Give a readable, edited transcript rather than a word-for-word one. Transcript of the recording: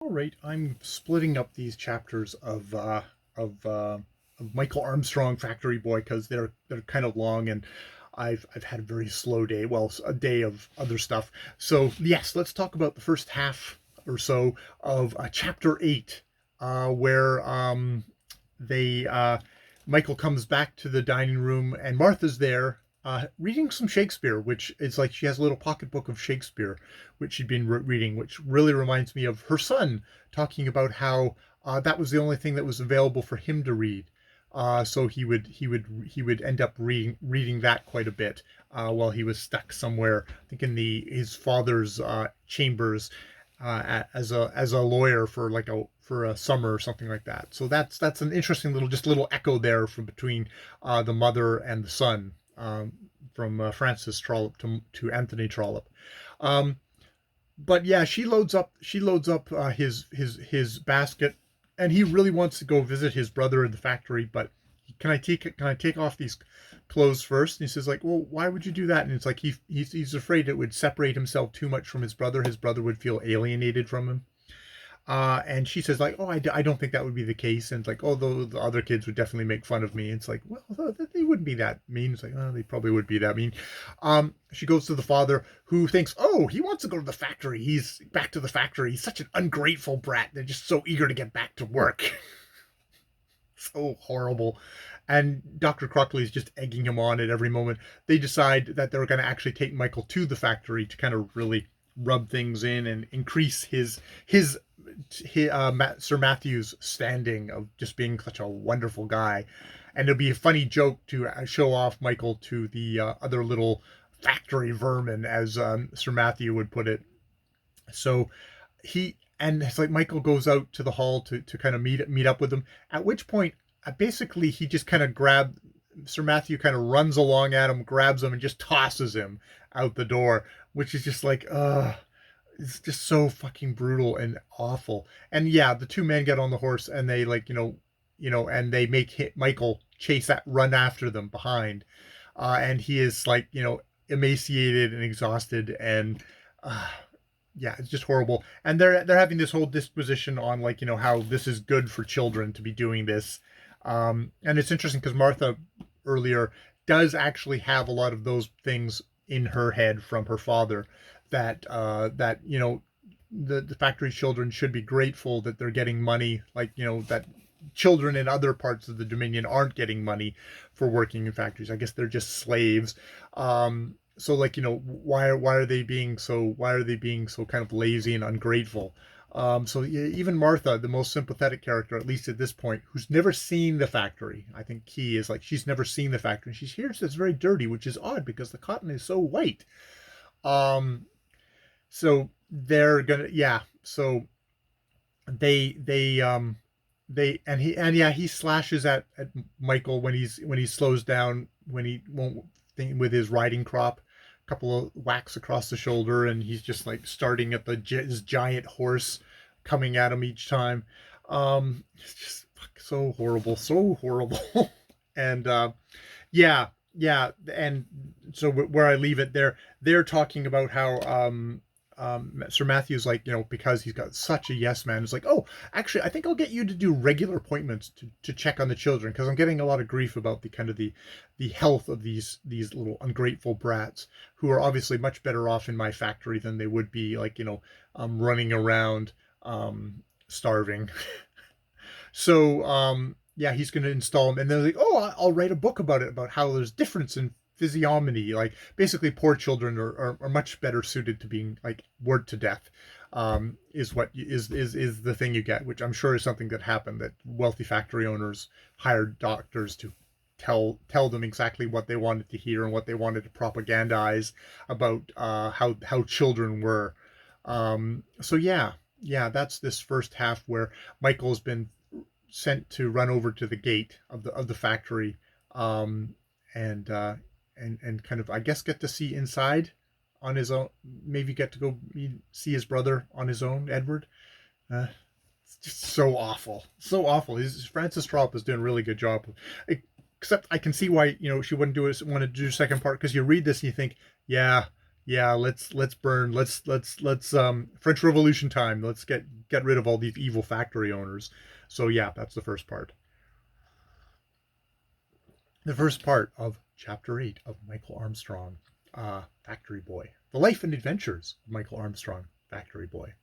All right, I'm splitting up these chapters of, uh, of Michael Armstrong Factory Boy because they're kind of long, and I've had a very slow day. Well, a day of other stuff. So yes, let's talk about the first half or so of chapter 8, where they Michael comes back to the dining room and Martha's there reading some Shakespeare, which is like she has a little pocketbook of Shakespeare, which she'd been reading, which really reminds me of her son talking about how that was the only thing that was available for him to read. So he would end up reading that quite a bit while he was stuck somewhere, I think in the his father's chambers as a lawyer for a summer or something like that. So that's an interesting little echo there from between the mother and the son, from Francis Trollope to Anthony Trollope. Um, but yeah, she loads up his basket, and he really wants to go visit his brother in the factory. But can I take off these clothes first? And he says like, well, why would you do that? And it's like he's afraid it would separate himself too much from his brother. His brother would feel alienated from him. And she says like, oh, I don't think that would be the case. And it's like, although the other kids would definitely make fun of me. It's like, well, they wouldn't be that mean. It's like, oh, they probably would be that mean. She goes to the father, who thinks, oh, he wants to go to the factory. He's back to the factory. He's such an ungrateful brat. They're just so eager to get back to work. So horrible. And Dr. Crockley is just egging him on at every moment. They decide that they're going to actually take Michael to the factory to kind of really rub things in and increase his Sir Matthew's standing of just being such a wonderful guy. And it'll be a funny joke to show off Michael to the other little factory vermin, as Sir Matthew would put it. So it's like Michael goes out to the hall to kind of meet up with him. At which point, basically, he just kind of Sir Matthew kind of runs along at him, grabs him, and just tosses him out the door, which is just like, it's just so fucking brutal and awful. And yeah, the two men get on the horse and they like, and they make Michael run after them behind, and he is like, emaciated and exhausted, and uh, yeah, it's just horrible. And they're having this whole disposition on like, how this is good for children to be doing this. And it's interesting because Martha earlier does actually have a lot of those things in her head from her father, that the factory children should be grateful that they're getting money, like, that children in other parts of the Dominion aren't getting money for working in factories. I guess they're just slaves. So like, why are they being so kind of lazy and ungrateful? So yeah, even Martha, the most sympathetic character, at least at this point, who's never seen the factory, I think key is like she's never seen the factory. She hears it's very dirty, which is odd because the cotton is so white. Um, so they're gonna, yeah. So they yeah, he slashes at Michael when he slows down, when he won't think with his riding crop, a couple of whacks across the shoulder, and he's just like starting at his giant horse, coming at him each time. It's just so horrible, so horrible. And yeah, yeah, and so where I leave it, they're talking about how Sir Matthew's like, because he's got such a yes man, it's like, oh, actually, I think I'll get you to do regular appointments to check on the children, because I'm getting a lot of grief about the kind of the health of these little ungrateful brats, who are obviously much better off in my factory than they would be like, running around starving. So yeah, he's going to install them, and they're like, oh, I'll write a book about it, about how there's difference in physiognomy. Like basically, poor children are much better suited to being like worked to death. Is what is the thing you get, which I'm sure is something that happened, that wealthy factory owners hired doctors to tell them exactly what they wanted to hear and what they wanted to propagandize about how children were. So yeah, that's this first half where Michael's been sent to run over to the gate of the factory, and and kind of, I guess, get to see inside on his own. Maybe get to go see his brother on his own, Edward. Uh, it's just so awful, so awful. Francis Trollope is doing a really good job. Except I can see why she wouldn't want to do a second part, because you read this and you think, yeah, Yeah, let's burn. Let's French Revolution time. Let's get rid of all these evil factory owners. So yeah, that's the first part. The first part of Chapter 8 of Mchl Armstrong, Factory Boy. The Life and Adventures of Mchl Armstrong, Factory Boy.